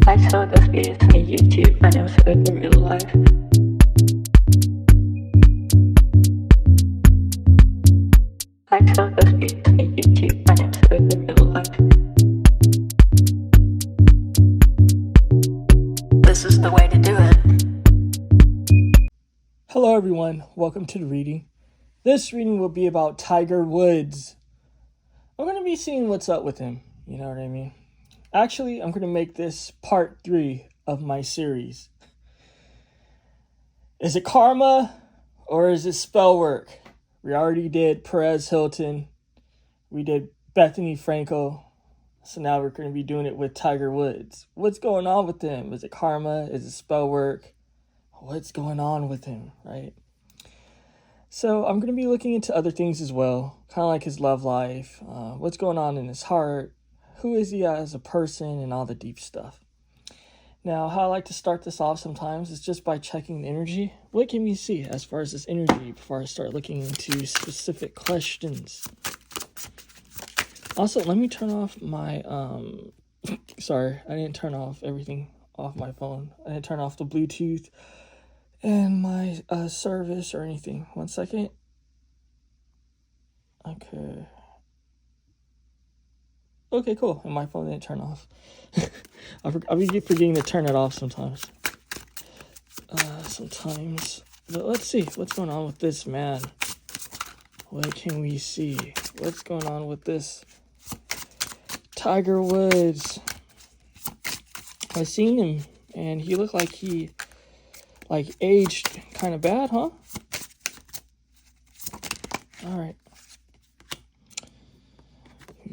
I saw those videos on YouTube and it was like in real life. I saw those videos on YouTube and it was like in real life. This is the way to do it. Hello everyone, welcome to the reading. This reading will be about Tiger Woods. I'm going to be seeing what's up with him, you know what I mean? Actually, I'm going to make this part 3 of my series. Is it karma or is it spell work? We already did Perez Hilton. We did Bethany Frankel. So now we're going to be doing it with Tiger Woods. What's going on with him? Is it karma? Is it spell work? What's going on with him, right? So I'm going to be looking into other things as well, kind of like his love life, what's going on in his heart, who is he as a person, and all the deep stuff. Now, how I like to start this off sometimes is just by checking the energy. What can we see as far as this energy before I start looking into specific questions? Also, let me turn off my, sorry, I didn't turn off everything off my phone. I didn't turn off the Bluetooth and my service or anything. 1 second. Okay, cool. And my phone didn't turn off. I'll be forgetting to turn it off sometimes. But let's see what's going on with this man. What can we see? What's going on with this Tiger Woods? I seen him and he looked like he aged kind of bad, huh? All right.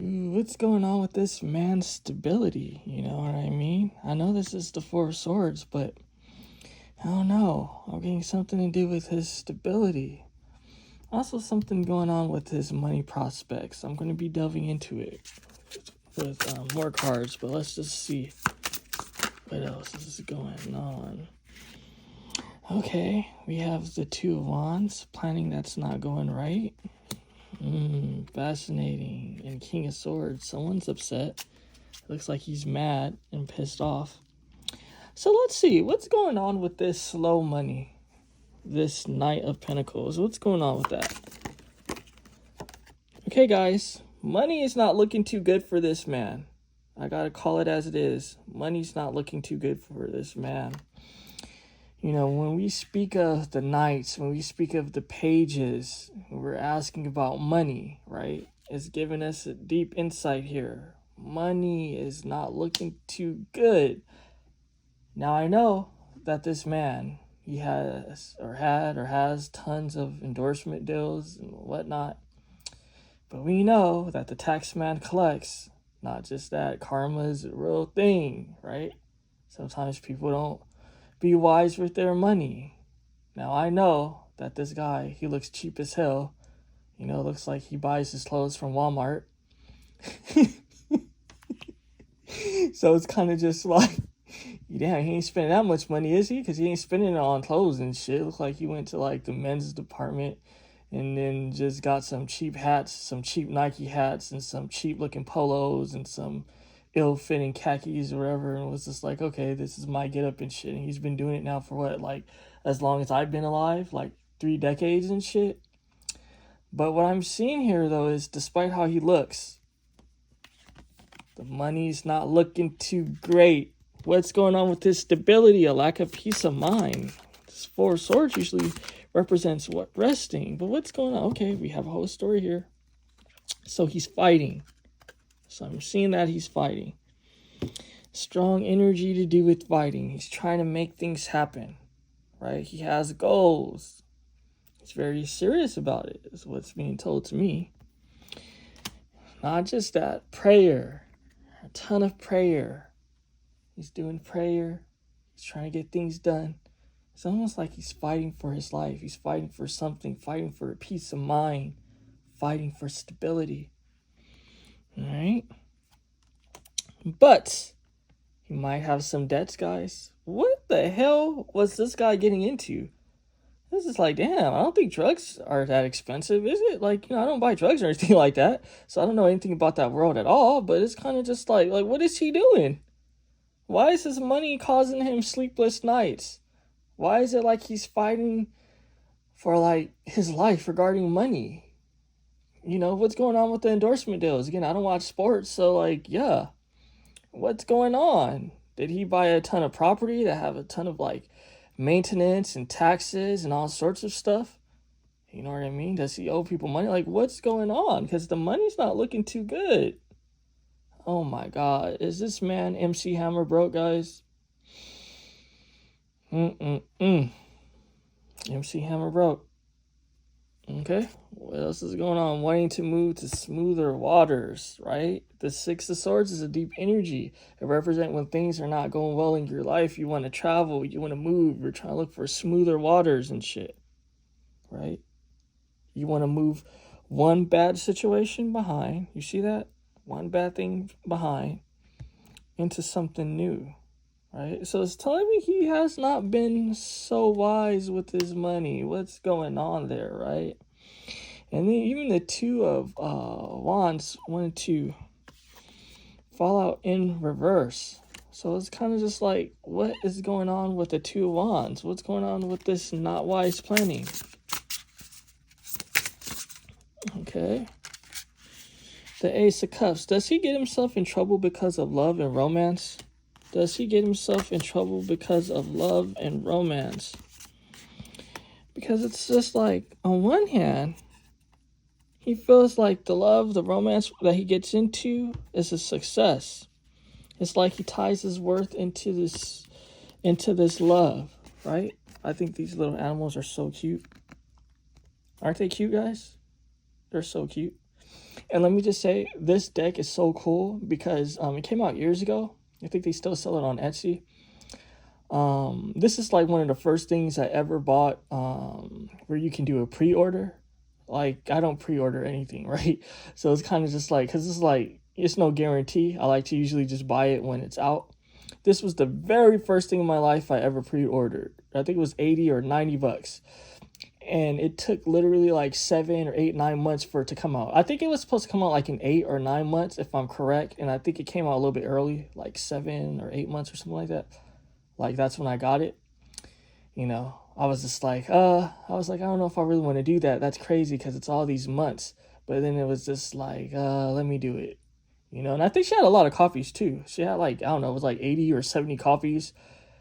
What's going on with this man's stability? You know what I mean? I know this is the Four of Swords, but I don't know. I'm getting something to do with his stability. Also, something going on with his money prospects. I'm going to be delving into it with more cards, but let's just see what else is going on. Okay, we have the Two of Wands, planning that's not going right. Fascinating. And King of Swords, someone's upset. Looks like he's mad and pissed off. So let's see, what's going on with this slow money? This Knight of Pentacles, what's going on with that? Okay, guys, money is not looking too good for this man. I gotta call it as it is. Money's not looking too good for this man. You know, when we speak of the Knights, when we speak of the Pages, we're asking about money, right? It's giving us a deep insight here. Money is not looking too good. Now, I know that this man, he has or has tons of endorsement deals and whatnot. But we know that the tax man collects. Not just that, karma is a real thing, right? Sometimes people don't be wise with their money. Now, I know that this guy, he looks cheap as hell. You know, looks like he buys his clothes from Walmart. So it's kind of just like, damn, he ain't spending that much money, is he? Because he ain't spending it on clothes and shit. Looks like he went to like the men's department and then just got some cheap hats, some cheap Nike hats, and some cheap looking polos and some ill-fitting khakis or whatever, and was just like, okay, this is my get up and shit. And he's been doing it now for what, like as long as I've been alive, like 3 decades and shit. But what I'm seeing here though is, despite how he looks, the money's not looking too great. What's going on with his stability? A lack of peace of mind. This Four of Swords usually represents what? Resting. But what's going on? Okay, we have a whole story here. So he's fighting. So I'm seeing that he's fighting. Strong energy to do with fighting. He's trying to make things happen, right? He has goals. He's very serious about it, is what's being told to me. Not just that, prayer. A ton of prayer. He's doing prayer. He's trying to get things done. It's almost like he's fighting for his life. He's fighting for something, fighting for peace of mind, fighting for stability. All right. But he might have some debts, guys. What the hell was this guy getting into? This is like, damn, I don't think drugs are that expensive, is it? Like, you know, I don't buy drugs or anything like that. So I don't know anything about that world at all. But it's kind of just like what is he doing? Why is his money causing him sleepless nights? Why is it like he's fighting for like his life regarding money? You know, what's going on with the endorsement deals? Again, I don't watch sports, so like, yeah. What's going on? Did he buy a ton of property that have a ton of like maintenance and taxes and all sorts of stuff? You know what I mean? Does he owe people money? Like, what's going on? Because the money's not looking too good. Oh my God. Is this man MC Hammer broke, guys? MC Hammer broke. Okay. What else is going on? Wanting to move to smoother waters, right? The Six of Swords is a deep energy. It represents when things are not going well in your life. You want to travel. You want to move. You're trying to look for smoother waters and shit, right? You want to move one bad situation behind. You see that? One bad thing behind into something new, right? So it's telling me he has not been so wise with his money. What's going on there, right? And then even the Two of Wands wanted to fall out in reverse. So it's kind of just like, what is going on with the Two of Wands? What's going on with this not wise planning? Okay. The Ace of Cups. Does he get himself in trouble because of love and romance? Does he get himself in trouble because of love and romance? Because it's just like, on one hand, he feels like the love, the romance that he gets into is a success. It's like he ties his worth into this love, right? I think these little animals are so cute. Aren't they cute, guys? They're so cute. And let me just say, this deck is so cool because it came out years ago. I think they still sell it on Etsy. This is like one of the first things I ever bought where you can do a pre-order. Like, I don't pre-order anything, right? So it's kind of just like, because it's like, it's no guarantee. I like to usually just buy it when it's out. This was the very first thing in my life I ever pre-ordered. I think it was 80 or 90 bucks. And it took literally like 7 or 8, 9 months for it to come out. I think it was supposed to come out like in 8 or 9 months, if I'm correct. And I think it came out a little bit early, like 7 or 8 months or something like that. Like, that's when I got it. You know, I was just like, I don't know if I really want to do that. That's crazy because it's all these months. But then it was just like, let me do it. You know, and I think she had a lot of copies too. She had like, I don't know, it was like 80 or 70 copies.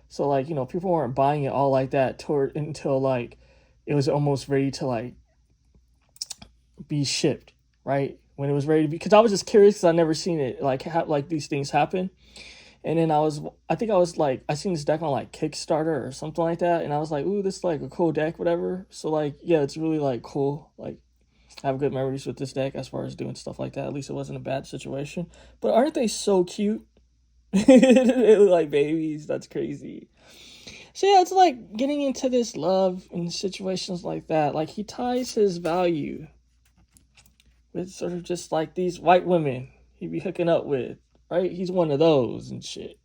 So like, you know, people weren't buying it all like that until like it was almost ready to like be shipped, right? When it was ready to be, because I was just curious because I never seen it like like these things happen. And then I seen this deck on like Kickstarter or something like that, and I was like, ooh, this is like a cool deck, whatever. So like, yeah, it's really like cool. Like, I have good memories with this deck as far as doing stuff like that. At least it wasn't a bad situation. But aren't they so cute? They look like babies. That's crazy. So yeah, it's like getting into this love in situations like that. Like, he ties his value with sort of just like these white women he be hooking up with, right? He's one of those and shit,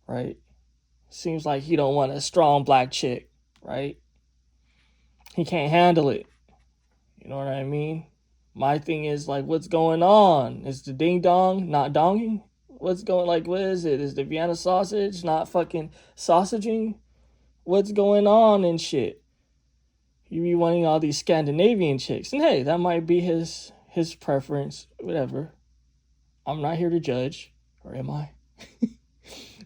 right? Seems like he don't want a strong black chick, right? He can't handle it. You know what I mean? My thing is like, what's going on? Is the ding dong not donging? What's going, like, what is it? Is the Vienna sausage not fucking sausaging? What's going on and shit? You be wanting all these Scandinavian chicks. And hey, that might be his preference, whatever. I'm not here to judge, or am I?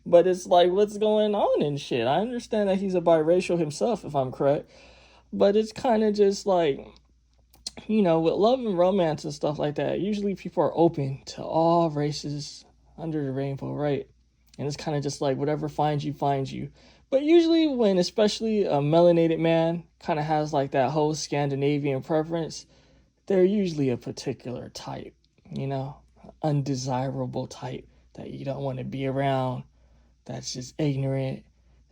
But it's like, what's going on and shit? I understand that he's a biracial himself, if I'm correct. But it's kind of just like, you know, with love and romance and stuff like that, usually people are open to all races under the rainbow, right? And it's kind of just like, whatever finds you, finds you. But usually when especially a melanated man kind of has like that whole Scandinavian preference, they're usually a particular type, you know, undesirable type that you don't want to be around, that's just ignorant,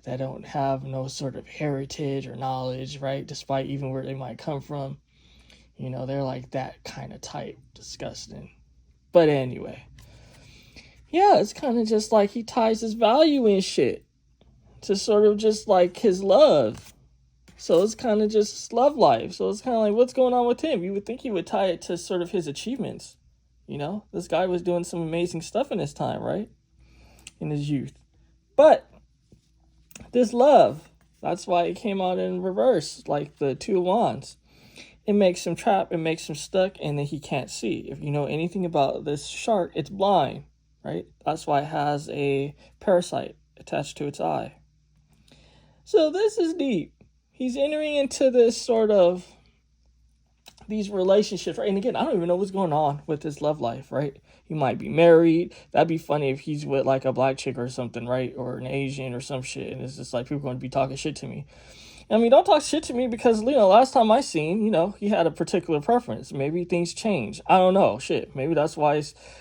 that don't have no sort of heritage or knowledge, right? Despite even where they might come from. You know, they're like that kind of type. Disgusting. But anyway. Yeah, it's kind of just like he ties his value in shit to sort of just like his love. So it's kind of just love life. So it's kind of like, what's going on with him? You would think he would tie it to sort of his achievements. You know, this guy was doing some amazing stuff in his time, right? In his youth. But this love, that's why it came out in reverse, like the Two of Wands. It makes him trapped, it makes him stuck, and then he can't see. If you know anything about this shark, it's blind, right? That's why it has a parasite attached to its eye. So this is deep. He's entering into this sort of these relationships, right? And again, I don't even know what's going on with his love life, right? He might be married. That'd be funny if he's with like a black chick or something, right? Or an Asian or some shit. And it's just like people going to be talking shit to me. I mean, don't talk shit to me because, last time I seen, he had a particular preference. Maybe things change. I don't know. Shit. Maybe that's why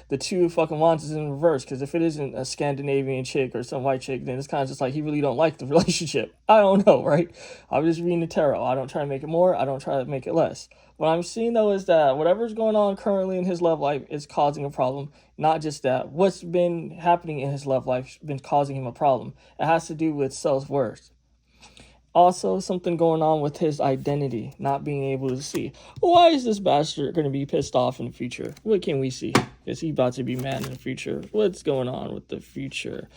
the Two of fucking Wands is in reverse. Because if it isn't a Scandinavian chick or some white chick, then it's kind of just like he really don't like the relationship. I don't know, right? I'm just reading the tarot. I don't try to make it more. I don't try to make it less. What I'm seeing, though, is that whatever's going on currently in his love life is causing a problem. Not just that. What's been happening in his love life has been causing him a problem. It has to do with self-worth. Also, something going on with his identity, not being able to see. Why is this bastard going to be pissed off in the future? What can we see? Is he about to be mad in the future? What's going on with the future?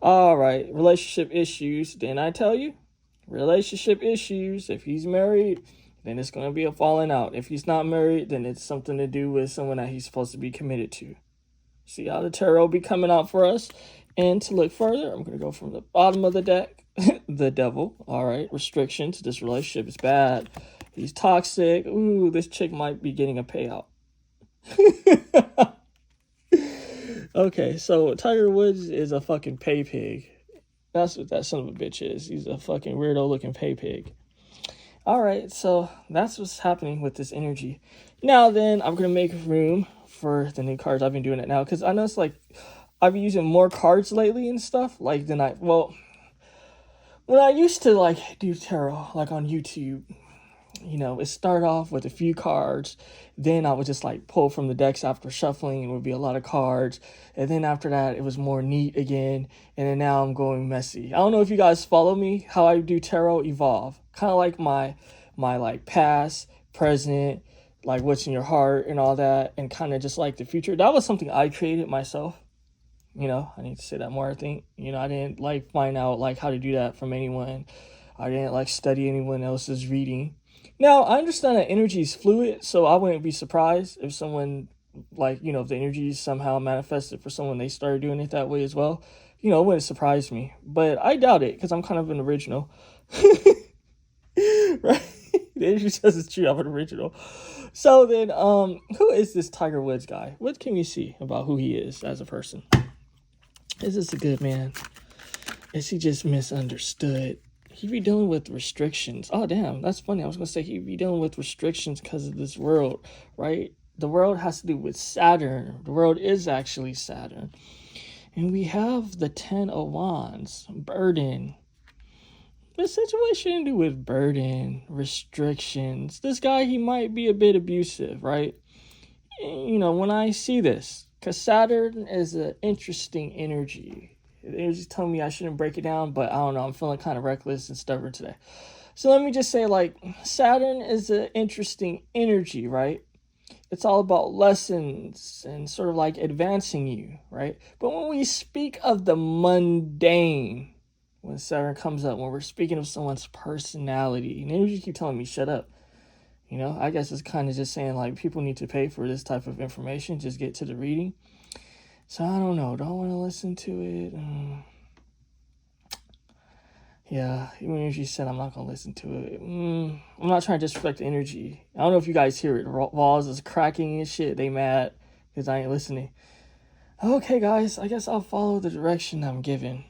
All right, relationship issues. Didn't I tell you? Relationship issues. If he's married, then it's going to be a falling out. If he's not married, then it's something to do with someone that he's supposed to be committed to. See how the tarot be coming out for us? And to look further, I'm going to go from the bottom of the deck. The devil. All right. Restrictions. This relationship is bad. He's toxic. Ooh, this chick might be getting a payout. Okay, so Tiger Woods is a fucking pay pig. That's what that son of a bitch is. He's a fucking weirdo looking pay pig. All right, so that's what's happening with this energy. Now then, I'm going to make room for the new cards. I've been doing it now because I know it's like I've been using more cards lately and stuff. Like when I used to like do tarot, like on YouTube, it started off with a few cards. Then I would just like pull from the decks after shuffling. It would be a lot of cards. And then after that, it was more neat again. And then now I'm going messy. I don't know if you guys follow me, how I do tarot evolve. Kind of like my like past, present, like what's in your heart and all that. And kind of just like the future. That was something I created myself. I need to say that more, I think. I didn't like find out like how to do that from anyone. I didn't like study anyone else's reading. Now, I understand that energy is fluid, so I wouldn't be surprised if someone if the energy is somehow manifested for someone, they started doing it that way as well. It wouldn't surprise me. But I doubt it because I'm kind of an original. Right? The energy says it's true, I'm an original. So then, who is this Tiger Woods guy? What can we see about who he is as a person? Is this a good man? Is he just misunderstood? He be dealing with restrictions. Oh, damn, that's funny. I was going to say he be dealing with restrictions because of this world, right? The world has to do with Saturn. The world is actually Saturn. And we have the 10 of Wands, burden. The situation to do with burden, restrictions. This guy, he might be a bit abusive, right? When I see this, because Saturn is an interesting energy. The energy's telling me I shouldn't break it down, but I don't know. I'm feeling kind of reckless and stubborn today. So let me just say, Saturn is an interesting energy, right? It's all about lessons and sort of like advancing you, right? But when we speak of the mundane, when Saturn comes up, when we're speaking of someone's personality, and energy keep telling me, shut up. I guess it's kind of just saying people need to pay for this type of information. Just get to the reading. So I don't know. Don't want to listen to it. Yeah, even if you said I'm not going to listen to it. I'm not trying to disrespect the energy. I don't know if you guys hear it. Walls is cracking and shit. They mad because I ain't listening. Okay, guys. I guess I'll follow the direction I'm given.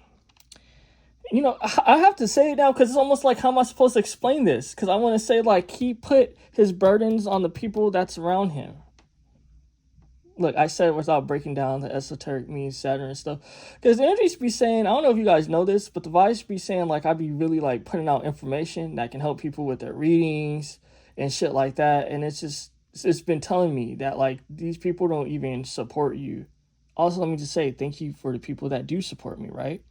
I have to say it now because it's almost like, how am I supposed to explain this? Because I want to say, he put his burdens on the people that's around him. Look, I said it without breaking down the esoteric means, Saturn and stuff. Because the energies be saying, I don't know if you guys know this, but the vibes be saying, I be really, putting out information that can help people with their readings and shit like that. And it's been telling me that, these people don't even support you. Also, let me just say, thank you for the people that do support me, right?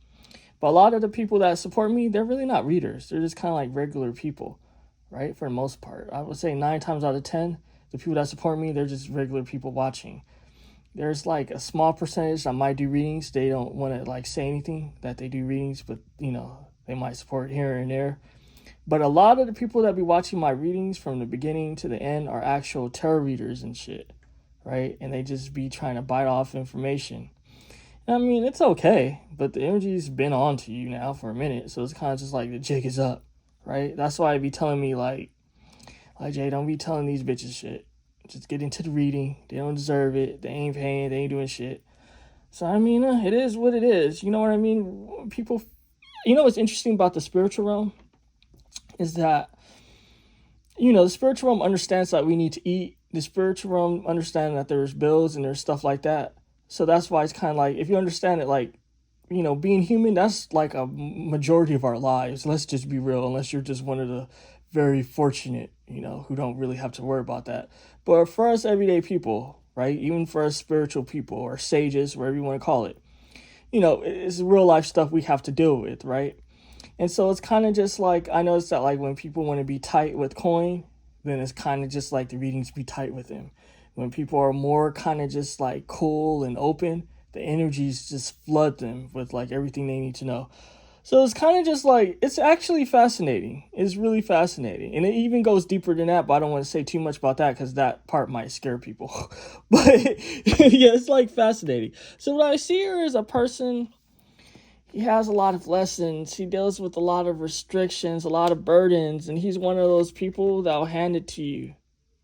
But a lot of the people that support me, they're really not readers. They're just kind of like regular people, right? For the most part. I would say 9 times out of 10, the people that support me, they're just regular people watching. There's like a small percentage that might do readings. They don't want to like say anything that they do readings, but you know, they might support here and there. But a lot of the people that be watching my readings from the beginning to the end are actual tarot readers and shit, right? And they just be trying to bite off information. I mean, it's okay, but the energy's been on to you now for a minute, so it's kind of just like the jig is up, right? That's why I be telling me like Jay, don't be telling these bitches shit. Just get into the reading. They don't deserve it. They ain't paying. They ain't doing shit. So I mean, it is what it is. You know what I mean? People, you know what's interesting about the spiritual realm is that, you know, the spiritual realm understands that we need to eat. The spiritual realm understands that there's bills and there's stuff like that. So that's why it's kind of like, if you understand it, like, you know, being human, that's like a majority of our lives. Let's just be real, unless you're just one of the very fortunate, you know, who don't really have to worry about that. But for us everyday people, right, even for us spiritual people or sages, whatever you want to call it, you know, it's real life stuff we have to deal with, right? And so it's kind of just like, I noticed that like when people want to be tight with coin, then it's kind of just like the readings be tight with him. When people are more kind of just like cool and open, the energies just flood them with like everything they need to know. So it's kind of just like, it's actually fascinating. It's really fascinating. And it even goes deeper than that, but I don't want to say too much about that because that part might scare people. But yeah, it's like fascinating. So what I see here is a person, he has a lot of lessons. He deals with a lot of restrictions, a lot of burdens. And he's one of those people that'll hand it to you.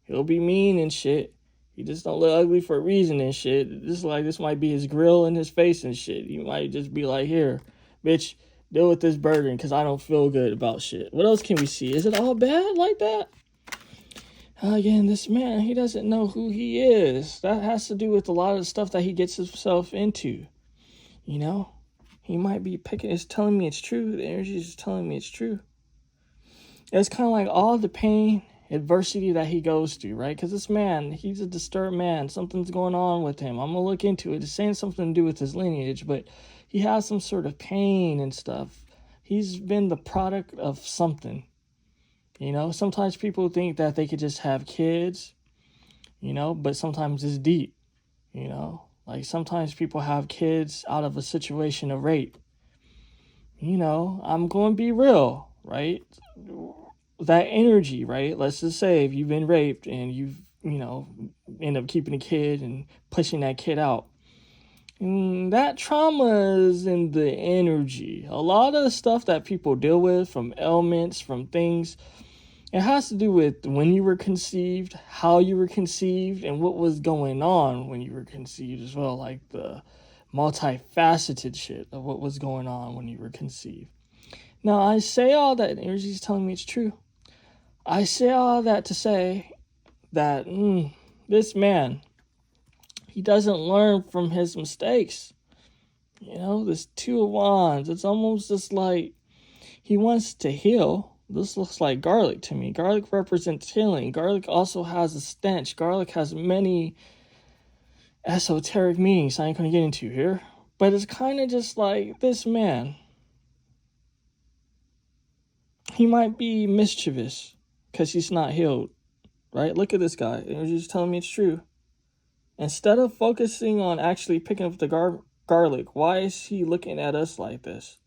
He'll be mean and shit. He just don't look ugly for a reason and shit. This might be his grill in his face and shit. He might just be like, here, bitch, deal with this burden because I don't feel good about shit. What else can we see? Is it all bad like that? Again, this man, he doesn't know who he is. That has to do with a lot of the stuff that he gets himself into. You know? He might be picking, it's telling me it's true. The energy is telling me it's true. It's kind of like all the pain, adversity that he goes through, right? Because this man, he's a disturbed man. Something's going on with him. I'm going to look into it. It's saying something to do with his lineage, but he has some sort of pain and stuff. He's been the product of something. You know, sometimes people think that they could just have kids, you know, but sometimes it's deep, you know. Like sometimes people have kids out of a situation of rape. You know, I'm going to be real, right? That energy, right? Let's just say if you've been raped and you've, you know, end up keeping a kid and pushing that kid out. That trauma is in the energy. A lot of the stuff that people deal with, from ailments, from things, it has to do with when you were conceived, how you were conceived, and what was going on when you were conceived as well. Like the multifaceted shit of what was going on when you were conceived. Now, I say all that, energy is telling me it's true. I say all that to say that this man, he doesn't learn from his mistakes. You know, this Two of Wands, it's almost just like he wants to heal. This looks like garlic to me. Garlic represents healing. Garlic also has a stench. Garlic has many esoteric meanings I ain't going to get into here. But it's kind of just like this man. He might be mischievous because he's not healed, right? Look at this guy. Energy's telling me it's true. Instead of focusing on actually picking up the garlic, why is he looking at us like this?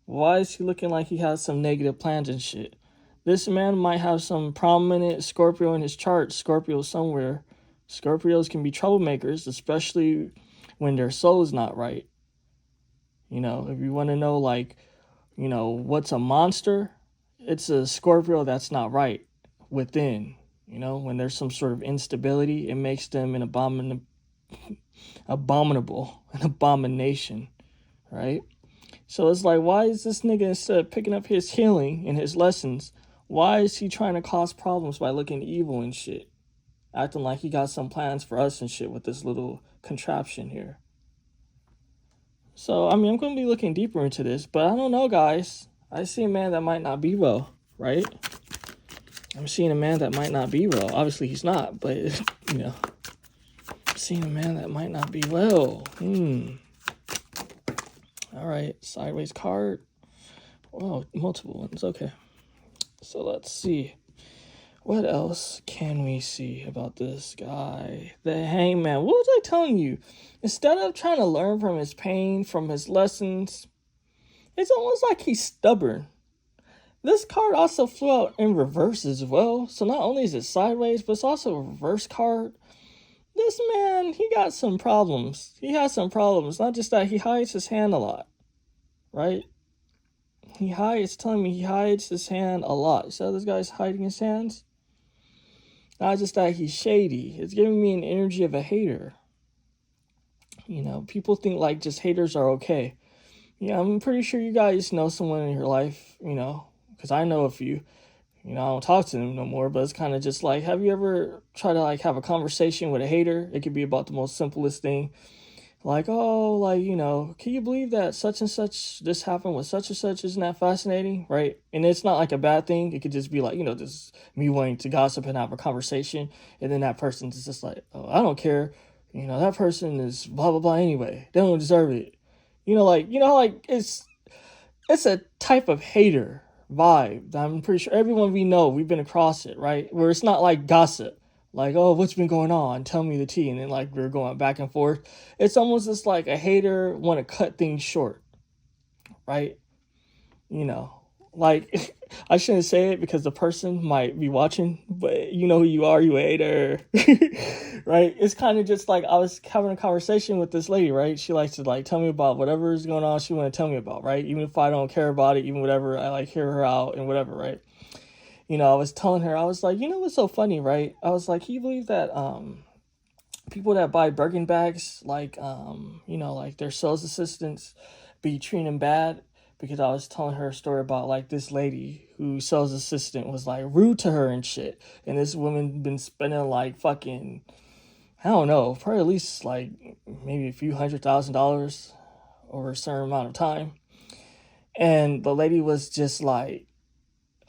Why is he looking like he has some negative plans and shit? This man might have some prominent Scorpio in his chart, Scorpio somewhere. Scorpios can be troublemakers, especially when their soul is not right. You know, if you want to know, like, you know, what's a monster? It's a Scorpio that's not right within. You know, when there's some sort of instability, it makes them an abomination, right? So it's like, why is this nigga, instead of picking up his healing and his lessons, why is he trying to cause problems by looking evil and shit? Acting like he got some plans for us and shit with this little contraption here. So, I mean, I'm going to be looking deeper into this, but I don't know, guys. I see a man that might not be well, right? I'm seeing a man that might not be well. Obviously, he's not, but, you know, I'm seeing a man that might not be well. All right, sideways card. Oh, multiple ones. Okay. So let's see. What else can we see about this guy? The Hangman. What was I telling you? Instead of trying to learn from his pain, from his lessons, it's almost like he's stubborn. This card also flew out in reverse as well. So not only is it sideways, but it's also a reverse card. This man, he got some problems. He has some problems. Not just that, he hides his hand a lot. Right? It's telling me he hides his hand a lot. So this guy's hiding his hands? Not just that, he's shady. It's giving me an energy of a hater. You know, people think like just haters are okay. Yeah, I'm pretty sure you guys know someone in your life, you know, because I know a few. You know, I don't talk to them no more, but it's kind of just like, have you ever tried to like have a conversation with a hater? It could be about the most simplest thing. Like, oh, like, you know, can you believe that such and such, this happened with such and such? Isn't that fascinating? Right? And it's not like a bad thing. It could just be like, you know, just me wanting to gossip and have a conversation. And then that person is just like, oh, I don't care. You know, that person is blah, blah, blah anyway. They don't deserve it. You know, like it's a type of hater vibe that I'm pretty sure everyone we know, we've been across it, right? Where it's not like gossip. Like, oh, what's been going on? Tell me the tea. And then, like, we're going back and forth. It's almost just like a hater want to cut things short, right? You know, like, I shouldn't say it because the person might be watching, but you know who you are, you a hater, right? It's kind of just like I was having a conversation with this lady, right? She likes to, like, tell me about whatever is going on she want to tell me about, right? Even if I don't care about it, even whatever, I, like, hear her out and whatever, right? You know, I was telling her, I was like, you know what's so funny, right? I was like, can you believe that people that buy Birkin bags, like, you know, like their sales assistants be treating them bad? Because I was telling her a story about, like, this lady whose sales assistant was, like, rude to her and shit. And this woman been spending, like, fucking, I don't know, probably at least, like, maybe a few $100,000 over a certain amount of time. And the lady was just like,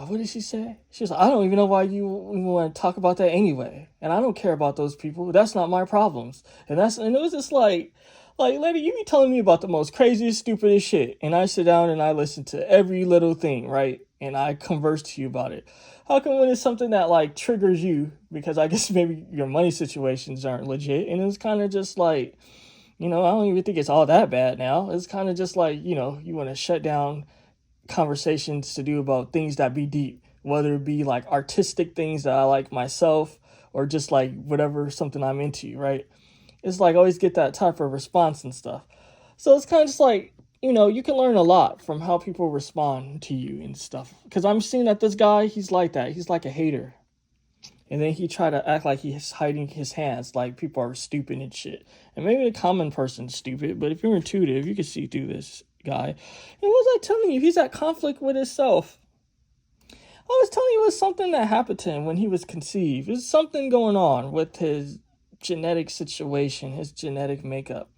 what did she say? She was like, I don't even know why you want to talk about that anyway. And I don't care about those people. That's not my problems. And it was just like, lady, you be telling me about the most craziest, stupidest shit. And I sit down and I listen to every little thing, right? And I converse to you about it. How come when it's something that, like, triggers you, because I guess maybe your money situations aren't legit, and it's kind of just like, you know, I don't even think it's all that bad now. It's kind of just like, you know, you want to shut down conversations to do about things that be deep, whether it be like artistic things that I like myself or just like whatever, something I'm into, right? It's like I always get that type of response and stuff. So it's kind of just like, you know, you can learn a lot from how people respond to you and stuff. Because I'm seeing that this guy, he's like that. He's like a hater. And then he tried to act like he's hiding his hands, like people are stupid and shit. And maybe the common person's stupid, but if you're intuitive, you can see through this guy. And what was I telling you? He's at conflict with himself. I was telling you it was something that happened to him when he was conceived. There's something going on with his genetic situation, his genetic makeup.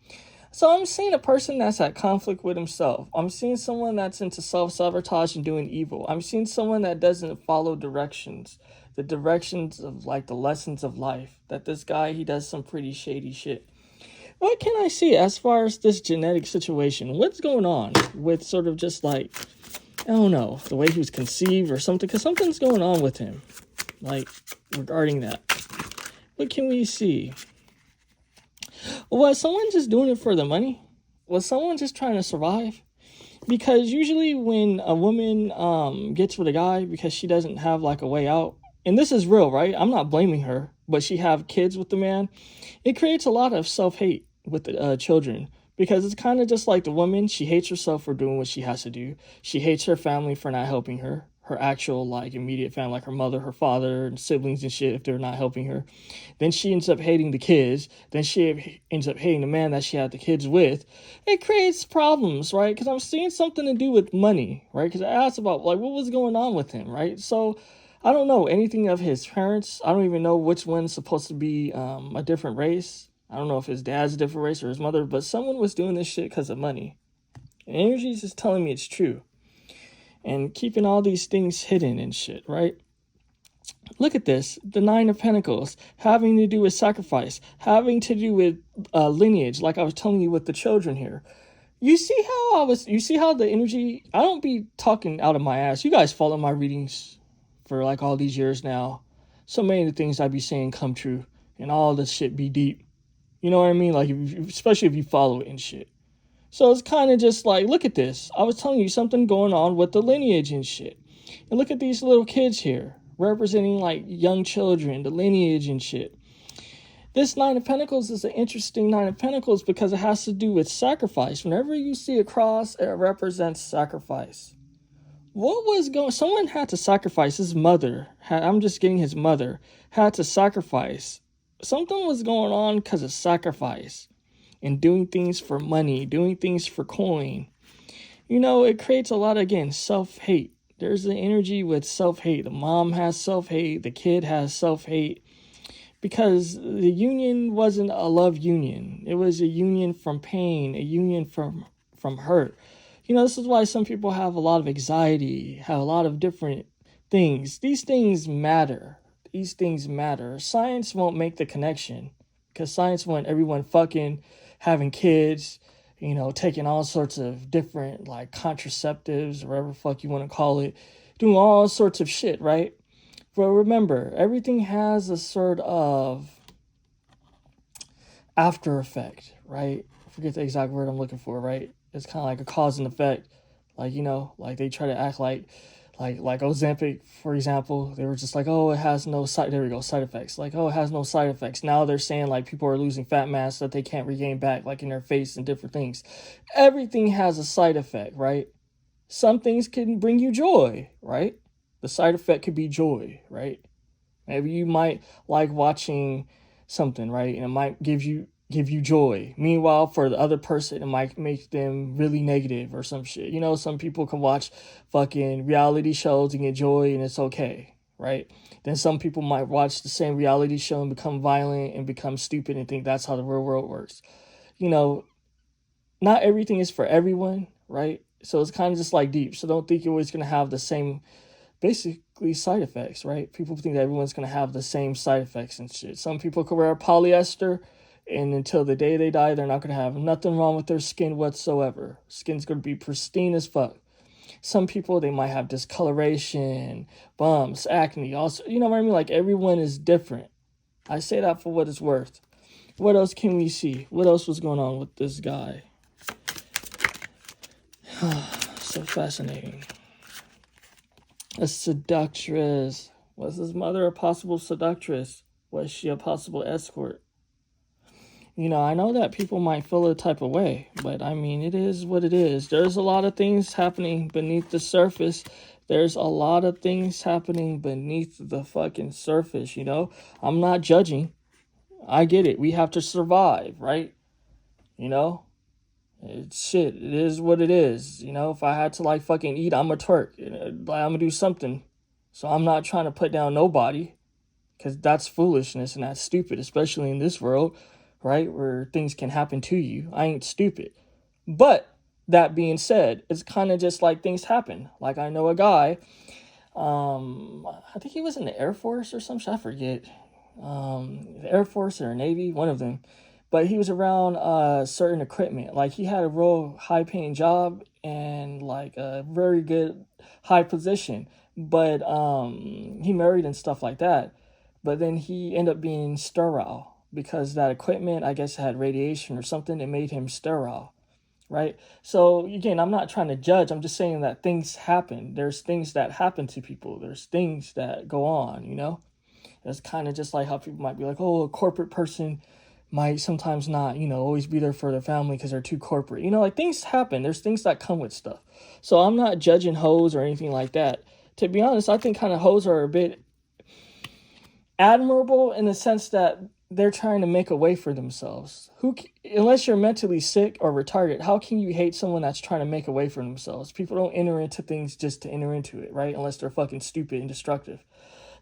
So I'm seeing a person that's at conflict with himself. I'm seeing someone that's into self-sabotage and doing evil. I'm seeing someone that doesn't follow directions. The directions of, like, the lessons of life. That this guy, he does some pretty shady shit. What can I see as far as this genetic situation? What's going on with sort of just like, I don't know, the way he was conceived or something? Because something's going on with him, like, regarding that. What can we see? Was someone just doing it for the money? Was someone just trying to survive? Because usually when a woman gets with a guy because she doesn't have, like, a way out, and this is real, right? I'm not blaming her, but she have kids with the man. It creates a lot of self-hate with the children, because it's kind of just like the woman. She hates herself for doing what she has to do. She hates her family for not helping her. Her actual, like, immediate family, like her mother, her father, and siblings and shit, if they're not helping her. Then she ends up hating the kids. Then she ends up hating the man that she had the kids with. It creates problems, right? Because I'm seeing something to do with money, right? Because I asked about, like, what was going on with him, right? So I don't know anything of his parents. I don't even know which one's supposed to be a different race. I don't know if his dad's a different race or his mother, but someone was doing this shit because of money. And energy's just telling me it's true. And keeping all these things hidden and shit, right? Look at this. The Nine of Pentacles, having to do with sacrifice, having to do with lineage, like I was telling you with the children here. You see how the energy, I don't be talking out of my ass. You guys follow my readings for like all these years now. so many of the things I be saying come true, and all this shit be deep. You know what I mean? Like, especially if you follow it and shit. So it's kind of just like, look at this. I was telling you something going on with the lineage and shit. And look at these little kids here, representing like young children, the lineage and shit. This Nine of Pentacles is an interesting Nine of Pentacles because it has to do with sacrifice. Whenever you see a cross, it represents sacrifice. What was going? Someone had to sacrifice. His mother, I'm just getting his mother, had to sacrifice. Something was going on because of sacrifice and doing things for money, doing things for coin. You know, it creates a lot of, again, self-hate. There's the energy with self-hate. The mom has self-hate. The kid has self-hate. Because the union wasn't a love union. It was a union from pain, a union from hurt. You know, this is why some people have a lot of anxiety, have a lot of different things. These things matter. These things matter. Science won't make the connection because science want everyone fucking, having kids, you know, taking all sorts of different like contraceptives or whatever the fuck you want to call it, doing all sorts of shit, right? But remember, everything has a sort of after effect, right? I forget the exact word I'm looking for, right? It's kind of like a cause and effect. Like, you know, like they try to act like Ozempic, for example, they were just like, oh, it has no side effects. Like, oh, it has no side effects. Now they're saying like people are losing fat mass that they can't regain back, like in their face and different things. Everything has a side effect, right? Some things can bring you joy, right? The side effect could be joy, right? Maybe you might like watching something, right? And it might give you joy. Meanwhile, for the other person, it might make them really negative or some shit. You know, some people can watch fucking reality shows and get joy and it's okay, right? Then some people might watch the same reality show and become violent and become stupid and think that's how the real world works. You know, not everything is for everyone, right? So it's kind of just like deep. So don't think you're always going to have the same basically side effects, right? People think that everyone's going to have the same side effects and shit. Some people could wear polyester and until the day they die, they're not going to have nothing wrong with their skin whatsoever. Skin's going to be pristine as fuck. Some people, they might have discoloration, bumps, acne, also, you know what I mean? Like everyone is different. I say that for what it's worth. What else can we see? What else was going on with this guy? So fascinating. A seductress. Was his mother a possible seductress? Was she a possible escort? You know, I know that people might feel a type of way, but I mean, it is what it is. There's a lot of things happening beneath the surface. There's a lot of things happening beneath the fucking surface, you know? I'm not judging. I get it. We have to survive, right? You know? It's shit. It is what it is. You know, if I had to like fucking eat, I'm a twerk. I'm gonna do something. So I'm not trying to put down nobody because that's foolishness and that's stupid, especially in this world, right? Where things can happen to you. I ain't stupid. But that being said, it's kind of just like things happen. Like I know a guy, I think he was in the Air Force or some shit. I forget. The Air Force or Navy, one of them. But he was around certain equipment. Like he had a real high paying job and like a very good high position. But he married and stuff like that. But then he ended up being sterile because that equipment, I guess, had radiation or something that made him sterile. Right? So again, I'm not trying to judge. I'm just saying that things happen. There's things that happen to people. There's things that go on, you know? It's kind of just like how people might be like, oh, a corporate person might sometimes not, you know, always be there for their family because they're too corporate. You know, like things happen. There's things that come with stuff. So I'm not judging hoes or anything like that. To be honest, I think kind of hoes are a bit admirable in the sense that they're trying to make a way for themselves. Unless you're mentally sick or retarded, how can you hate someone that's trying to make a way for themselves? People don't enter into things just to enter into it, right? Unless they're fucking stupid and destructive.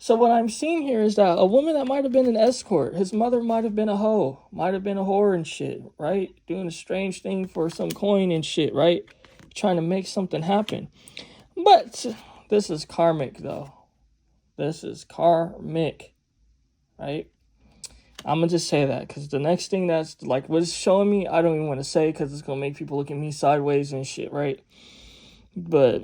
So what I'm seeing here is that a woman that might have been an escort, his mother might have been a hoe, might have been a whore and shit, right? Doing a strange thing for some coin and shit, right? Trying to make something happen. But this is karmic, though. This is karmic, right? I'm going to just say that because the next thing that's like what it's showing me, I don't even want to say because it's going to make people look at me sideways and shit, right? But,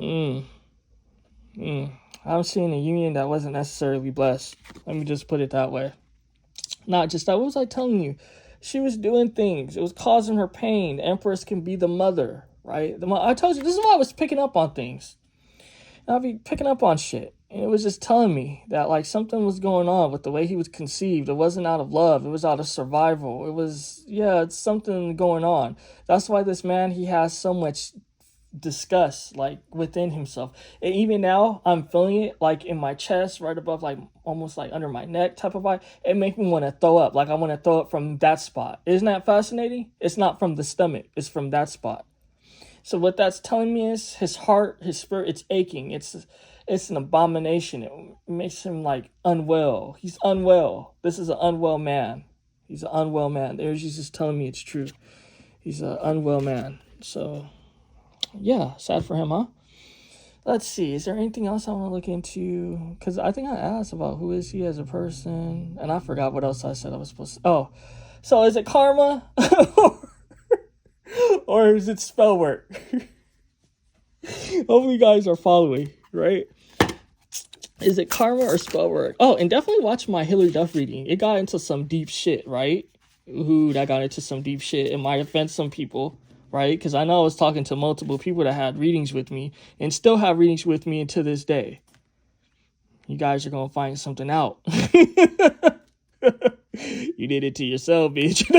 I'm seeing a union that wasn't necessarily blessed. Let me just put it that way. Not just that. What was I telling you? She was doing things. It was causing her pain. The Empress can be the mother, right? I told you, this is why I was picking up on things. I'll be picking up on shit. And it was just telling me that like something was going on with the way he was conceived. It wasn't out of love. It was out of survival. It was, it's something going on. That's why this man, he has so much disgust like within himself. And even now I'm feeling it like in my chest, right above, like almost like under my neck type of vibe. It makes me want to throw up. Like I want to throw up from that spot. Isn't that fascinating? It's not from the stomach, it's from that spot. So what that's telling me is his heart, his spirit, it's aching. It's an abomination. It makes him like unwell. He's unwell. This is an unwell man. He's an unwell man. The energy's just telling me it's true. He's an unwell man. So yeah, sad for him, huh? Let's see. Is there anything else I want to look into? Because I think I asked about who is he as a person, and I forgot what else I said I was supposed to. Oh, so is it karma, or is it spell work? Hopefully, you guys are following, right? Is it karma or spell work? Oh, and definitely watch my Hillary Duff reading. It got into some deep shit, right? That got into some deep shit. It might offend some people, right? Because I know I was talking to multiple people that had readings with me and still have readings with me to this day. You guys are going to find something out. You did it to yourself, bitch.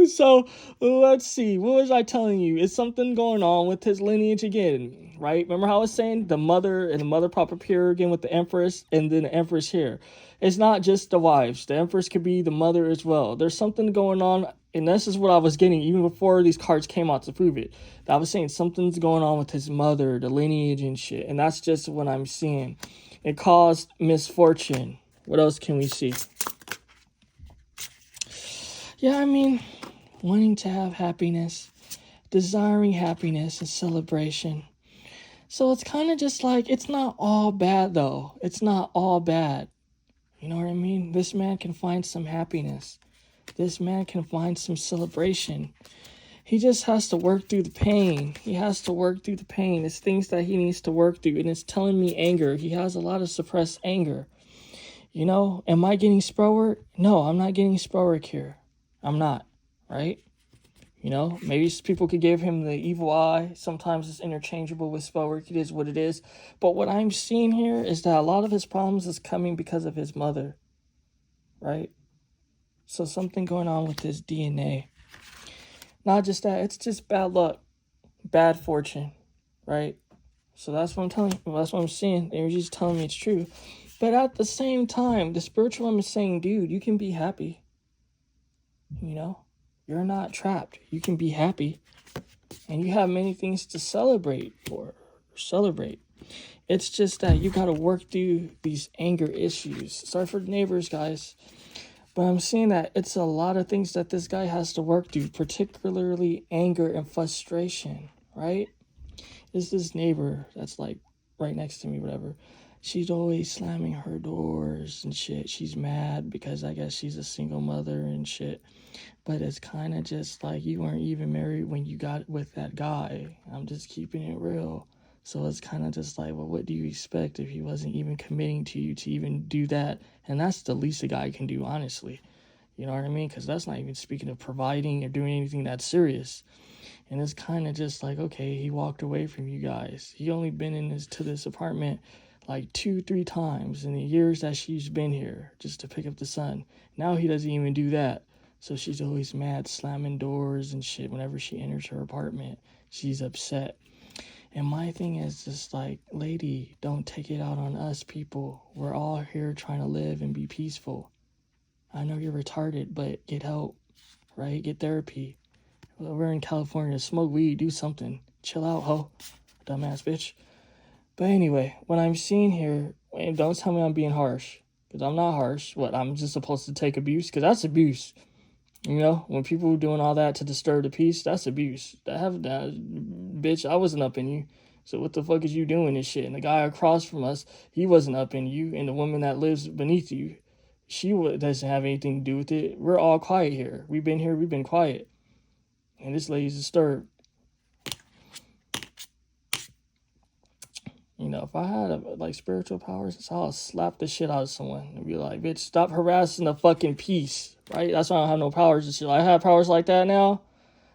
So let's see. What was I telling you? Is something going on with his lineage again, right? Remember how I was saying the mother and the mother pop up here again with the Empress and then the Empress here. It's not just the wives. The Empress could be the mother as well. There's something going on, and this is what I was getting even before these cards came out to prove it. I was saying something's going on with his mother, the lineage and shit, and that's just what I'm seeing. It caused misfortune. What else can we see? Yeah, I mean, wanting to have happiness, desiring happiness and celebration. So it's kind of just like, it's not all bad though. It's not all bad. You know what I mean? This man can find some happiness. This man can find some celebration. He just has to work through the pain. He has to work through the pain. It's things that he needs to work through. And it's telling me anger. He has a lot of suppressed anger. You know, am I getting spell work? No, I'm not getting spell work here. I'm not, right? You know, maybe people could give him the evil eye. Sometimes it's interchangeable with spell work. It is what it is. But what I'm seeing here is that a lot of his problems is coming because of his mother, right? So something going on with his DNA. Not just that, it's just bad luck, bad fortune, right? So that's what I'm telling you. That's what I'm seeing. The energy's telling me it's true. But at the same time, the spiritual woman is saying, dude, you can be happy. You know, you're not trapped. You can be happy. And you have many things to celebrate for. Celebrate. It's just that you got to work through these anger issues. Sorry for the neighbors, guys. But I'm seeing that it's a lot of things that this guy has to work through, particularly anger and frustration, right? It's this neighbor that's like right next to me, whatever. She's always slamming her doors and shit. She's mad because I guess she's a single mother and shit. But it's kind of just like you weren't even married when you got with that guy. I'm just keeping it real. So it's kind of just like, well, what do you expect if he wasn't even committing to you to even do that? And that's the least a guy can do, honestly. You know what I mean? Because that's not even speaking of providing or doing anything that's serious. And it's kind of just like, okay, he walked away from you guys. He only been in this apartment like 2-3 times in the years that she's been here just to pick up the son. Now he doesn't even do that. So she's always mad, slamming doors and shit whenever she enters her apartment. She's upset. And my thing is just like, lady, don't take it out on us people. We're all here trying to live and be peaceful. I know you're retarded, but get help, right? Get therapy. We're in California. Smoke weed, do something. Chill out, ho. Dumbass bitch. But anyway, what I'm seeing here, don't tell me I'm being harsh. Because I'm not harsh. What, I'm just supposed to take abuse? Because that's abuse. You know, when people doing all that to disturb the peace, that's abuse. Bitch, I wasn't up in you. So what the fuck is you doing this shit? And the guy across from us, he wasn't up in you. And the woman that lives beneath you, doesn't have anything to do with it. We're all quiet here. We've been here, we've been quiet. And this lady's disturbed. You know, if I had like spiritual powers, I'll slap the shit out of someone and be like, bitch, stop harassing the fucking peace, right? That's why I don't have no powers and shit. I have powers like that now.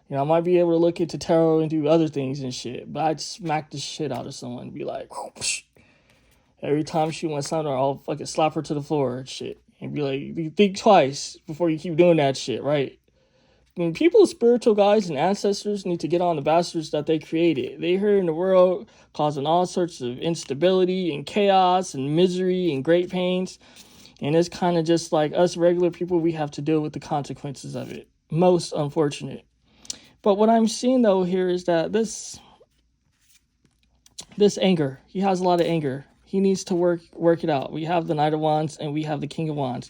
You know, I might be able to look into tarot and do other things and shit, but I'd smack the shit out of someone and be like, whoosh. Every time she wants something, I'll fucking slap her to the floor and shit. And be like, you think twice before you keep doing that shit, right? When people's spiritual guides and ancestors need to get on the bastards that they created. They here in the world causing all sorts of instability and chaos and misery and great pains. And it's kind of just like us regular people, we have to deal with the consequences of it. Most unfortunate. But what I'm seeing though here is that this anger, he has a lot of anger. He needs to work it out. We have the Knight of Wands and we have the King of Wands.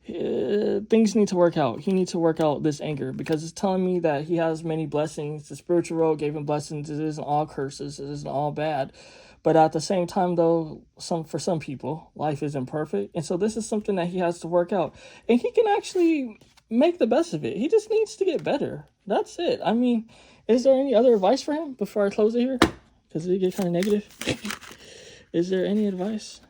Things need to work out. He needs to work out this anger because it's telling me that he has many blessings. The spiritual world gave him blessings. It isn't all curses. It isn't all bad. But at the same time, though, for some people, life isn't perfect. And so this is something that he has to work out. And he can actually make the best of it. He just needs to get better. That's it. I mean, is there any other advice for him before I close it here? Because it get kind of negative. Is there any advice?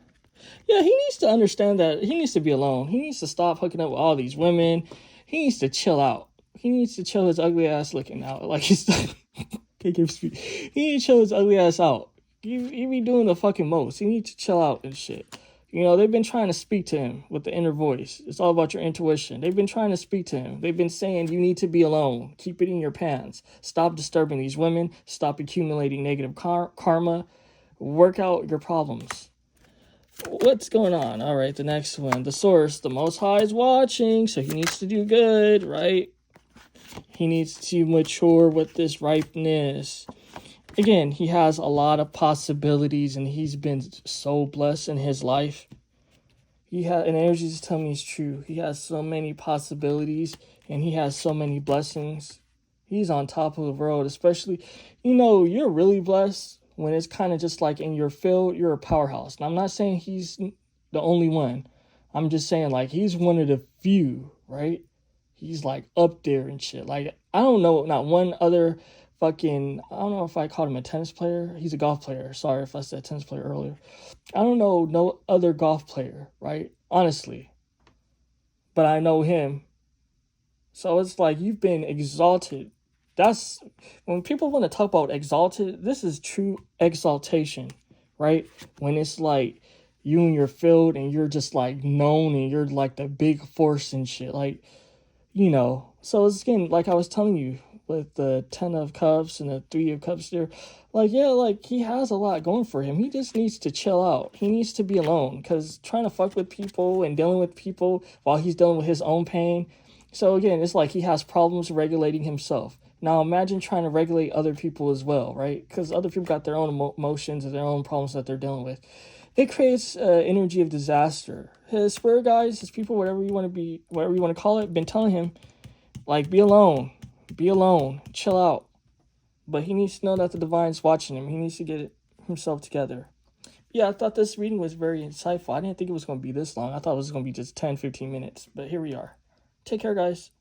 Yeah, he needs to understand that he needs to be alone. He needs to stop hooking up with all these women. He needs to chill out. He needs to chill his ugly ass looking out. Like he's he needs to chill his ugly ass out. He be doing the fucking most. He needs to chill out and shit. You know, they've been trying to speak to him with the inner voice. It's all about your intuition. They've been trying to speak to him. They've been saying you need to be alone. Keep it in your pants. Stop disturbing these women. Stop accumulating negative karma. Work out your problems. What's going on? All right, the next one. The source, the Most High is watching, so he needs to do good, right? He needs to mature with this ripeness. Again, he has a lot of possibilities, and he's been so blessed in his life. And energies tell me it's true. He has so many possibilities, and he has so many blessings. He's on top of the world, especially, you know, you're really blessed when it's kind of just like in your field, you're a powerhouse. And I'm not saying he's the only one. I'm just saying like he's one of the few, right? He's like up there and shit. Like, I don't know, not one other fucking, I don't know if I called him a tennis player. He's a golf player. Sorry if I said tennis player earlier. I don't know no other golf player, right? Honestly. But I know him. So it's like you've been exalted. That's when people want to talk about exalted, this is true exaltation, right? When it's like you in your field and you're just like known and you're like the big force and shit, like, you know. So it's again, like I was telling you with the 10 of Cups and the 3 of Cups there, like, yeah, like he has a lot going for him. He just needs to chill out. He needs to be alone because trying to fuck with people and dealing with people while he's dealing with his own pain. So again, it's like he has problems regulating himself. Now imagine trying to regulate other people as well, right? Because other people got their own emotions and their own problems that they're dealing with. It creates energy of disaster. His spirit guides, his people, whatever you want to be, whatever you want to call it, been telling him, like, be alone, chill out. But he needs to know that the divine's watching him. He needs to get himself together. Yeah, I thought this reading was very insightful. I didn't think it was going to be this long. I thought it was going to be just 10, 15 minutes. But here we are. Take care, guys.